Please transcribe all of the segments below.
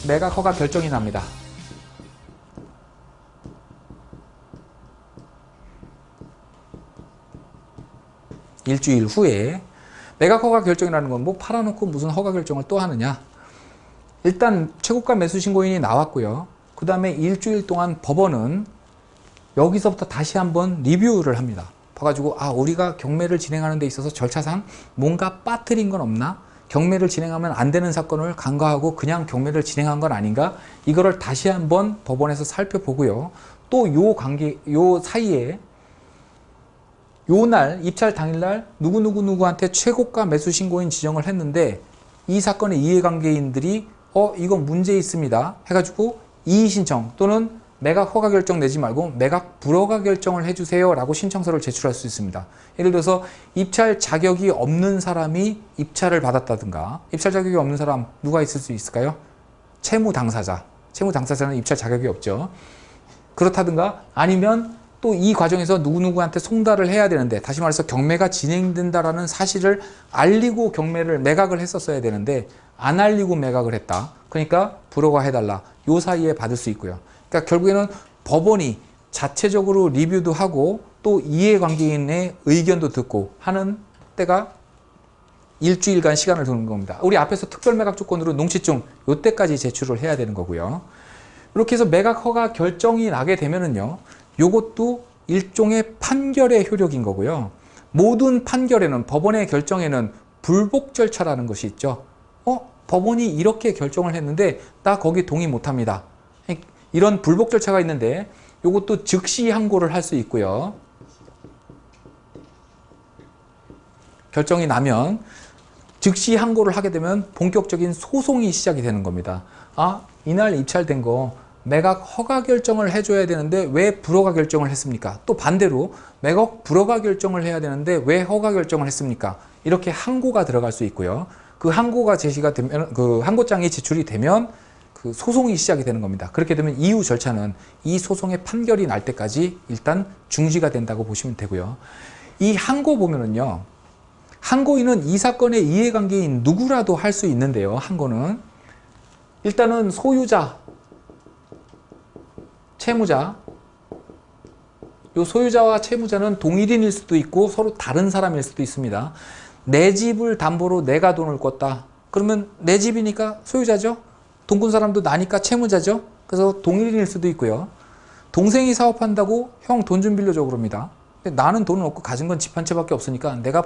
매각 허가 결정이 납니다. 일주일 후에. 매각 허가 결정이라는 건 뭐 팔아놓고 무슨 허가 결정을 또 하느냐. 일단 최고가 매수 신고인이 나왔고요. 그 다음에 일주일 동안 법원은 여기서부터 다시 한번 리뷰를 합니다. 봐가지고 우리가 경매를 진행하는 데 있어서 절차상 뭔가 빠뜨린 건 없나? 경매를 진행하면 안 되는 사건을 간과하고 그냥 경매를 진행한 건 아닌가? 이거를 다시 한번 법원에서 살펴보고요. 또 요 사이에 요 날 입찰 당일날 누구한테 최고가 매수 신고인 지정을 했는데 이 사건의 이해관계인들이 이건 문제 있습니다 해가지고 이의 신청 또는 매각 허가 결정 내지 말고 매각 불허가 결정을 해주세요 라고 신청서를 제출할 수 있습니다. 예를 들어서 입찰 자격이 없는 사람이 입찰을 받았다든가. 입찰 자격이 없는 사람 누가 있을 수 있을까요? 채무 당사자. 채무 당사자는 입찰 자격이 없죠. 그렇다든가 아니면 또 이 과정에서 누구한테 송달을 해야 되는데, 다시 말해서 경매가 진행된다라는 사실을 알리고 경매를 매각을 했었어야 되는데 안 알리고 매각을 했다. 그러니까 불허가 해달라. 요 사이에 받을 수 있고요. 그러니까 결국에는 법원이 자체적으로 리뷰도 하고 또 이해관계인의 의견도 듣고 하는 때가 일주일간 시간을 두는 겁니다. 우리 앞에서 특별매각 조건으로 농지증 요때까지 제출을 해야 되는 거고요. 이렇게 해서 매각 허가 결정이 나게 되면은요, 요것도 일종의 판결의 효력인 거고요. 모든 판결에는, 법원의 결정에는 불복 절차라는 것이 있죠. 법원이 이렇게 결정을 했는데 나 거기 동의 못합니다. 이런 불복 절차가 있는데 요것도 즉시 항고를 할 수 있고요. 결정이 나면 즉시 항고를 하게 되면 본격적인 소송이 시작이 되는 겁니다. 이날 입찰된 거 매각 허가 결정을 해줘야 되는데 왜 불허가 결정을 했습니까? 또 반대로 매각 불허가 결정을 해야 되는데 왜 허가 결정을 했습니까? 이렇게 항고가 들어갈 수 있고요. 그 항고가 제시가 되면, 그 항고장이 제출이 되면 그 소송이 시작이 되는 겁니다. 그렇게 되면 이후 절차는 이 소송의 판결이 날 때까지 일단 중지가 된다고 보시면 되고요. 이 항고 보면은요, 항고인은 이 사건의 이해관계인 누구라도 할 수 있는데요. 항고는 일단은 소유자, 채무자, 요 소유자와 채무자는 동일인일 수도 있고 서로 다른 사람일 수도 있습니다. 내 집을 담보로 내가 돈을 꿨다. 그러면 내 집이니까 소유자죠. 돈 꾼 사람도 나니까 채무자죠. 그래서 동일인일 수도 있고요. 동생이 사업한다고 형 돈 좀 빌려줘 그럽니다. 근데 나는 돈은 없고 가진 건 집 한 채밖에 없으니까 내가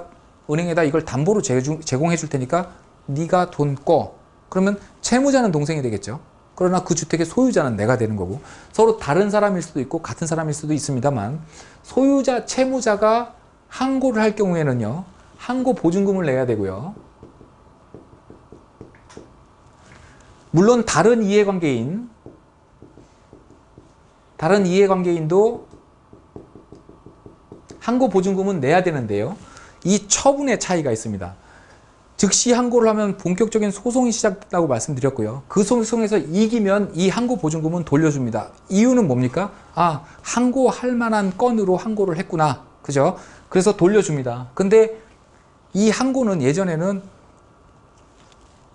은행에다 이걸 담보로 제공해 줄 테니까 네가 돈 꿔. 그러면 채무자는 동생이 되겠죠. 그러나 그 주택의 소유자는 내가 되는 거고, 서로 다른 사람일 수도 있고 같은 사람일 수도 있습니다만, 소유자, 채무자가 항고를 할 경우에는요, 항고 보증금을 내야 되고요. 물론 다른 이해관계인도 항고 보증금은 내야 되는데요. 이 처분의 차이가 있습니다. 즉시 항고를 하면 본격적인 소송이 시작된다고 말씀드렸고요. 그 소송에서 이기면 이 항고 보증금은 돌려줍니다. 이유는 뭡니까? 항고할 만한 건으로 항고를 했구나. 그죠? 그래서 돌려줍니다. 근데 이 항고는 예전에는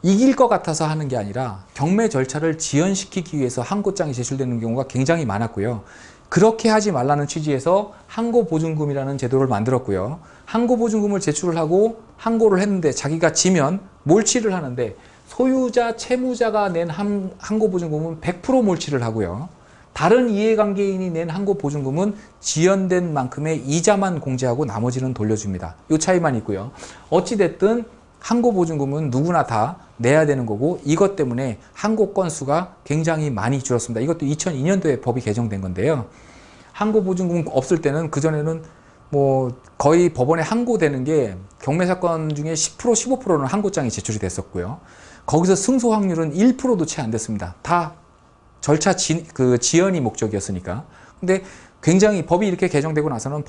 이길 것 같아서 하는 게 아니라 경매 절차를 지연시키기 위해서 항고장이 제출되는 경우가 굉장히 많았고요. 그렇게 하지 말라는 취지에서 항고보증금이라는 제도를 만들었고요. 항고보증금을 제출을 하고 항고를 했는데 자기가 지면 몰취를 하는데, 소유자, 채무자가 낸 항고보증금은 100% 몰취를 하고요. 다른 이해관계인이 낸 항고보증금은 지연된 만큼의 이자만 공제하고 나머지는 돌려줍니다. 이 차이만 있고요. 어찌됐든 항고보증금은 누구나 다 내야 되는 거고, 이것 때문에 항고 건수가 굉장히 많이 줄었습니다. 이것도 2002년도에 법이 개정된 건데요. 항고보증금 없을 때는, 그전에는 뭐 거의 법원에 항고되는 게 경매 사건 중에 10%, 15%는 항고장이 제출이 됐었고요. 거기서 승소 확률은 1%도 채 안 됐습니다. 다 절차 지연이 목적이었으니까. 근데 굉장히 법이 이렇게 개정되고 나서는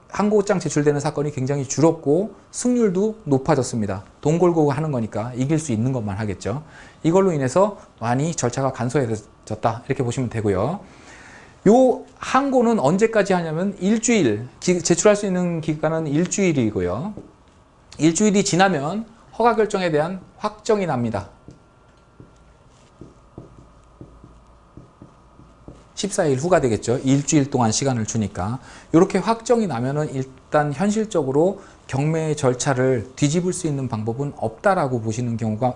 항고장 제출되는 사건이 굉장히 줄었고 승률도 높아졌습니다. 돈 걸고 하는 거니까 이길 수 있는 것만 하겠죠. 이걸로 인해서 많이 절차가 간소해졌다, 이렇게 보시면 되고요. 요 항고는 언제까지 하냐면 일주일, 제출할 수 있는 기간은 일주일이고요. 일주일이 지나면 허가 결정에 대한 확정이 납니다. 14일 후가 되겠죠. 일주일 동안 시간을 주니까. 이렇게 확정이 나면은 일단 현실적으로 경매 절차를 뒤집을 수 있는 방법은 없다라고 보시는 경우가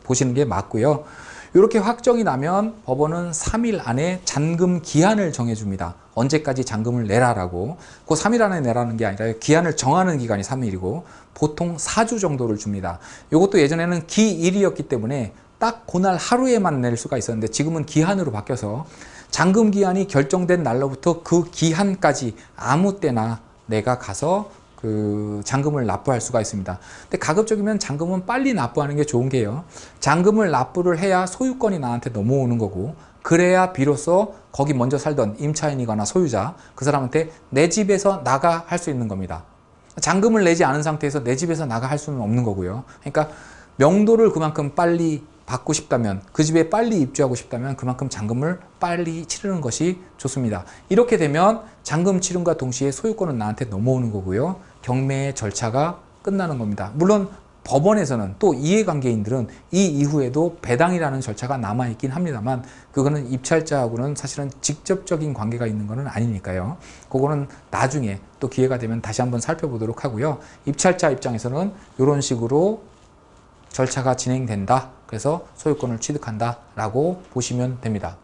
보시는 게 맞고요. 이렇게 확정이 나면 법원은 3일 안에 잔금 기한을 정해줍니다. 언제까지 잔금을 내라라고. 그 3일 안에 내라는 게 아니라 기한을 정하는 기간이 3일이고 보통 4주 정도를 줍니다. 이것도 예전에는 기일이었기 때문에 딱 그날 하루에만 낼 수가 있었는데 지금은 기한으로 바뀌어서 잔금 기한이 결정된 날로부터 그 기한까지 아무 때나 내가 가서 그 잔금을 납부할 수가 있습니다. 근데 가급적이면 잔금은 빨리 납부하는 게 좋은 게요. 잔금을 납부를 해야 소유권이 나한테 넘어오는 거고 그래야 비로소 거기 먼저 살던 임차인이거나 소유자 그 사람한테 내 집에서 나가 할 수 있는 겁니다. 잔금을 내지 않은 상태에서 내 집에서 나가 할 수는 없는 거고요. 그러니까 명도를 그만큼 빨리 받고 싶다면 그 집에 빨리 입주하고 싶다면 그만큼 잔금을 빨리 치르는 것이 좋습니다. 이렇게 되면 잔금 치름과 동시에 소유권은 나한테 넘어오는 거고요. 경매의 절차가 끝나는 겁니다. 물론 법원에서는 또 이해관계인들은 이 이후에도 배당이라는 절차가 남아있긴 합니다만 그거는 입찰자하고는 사실은 직접적인 관계가 있는 것은 아니니까요. 그거는 나중에 또 기회가 되면 다시 한번 살펴보도록 하고요. 입찰자 입장에서는 이런 식으로 절차가 진행된다. 그래서 소유권을 취득한다 라고 보시면 됩니다.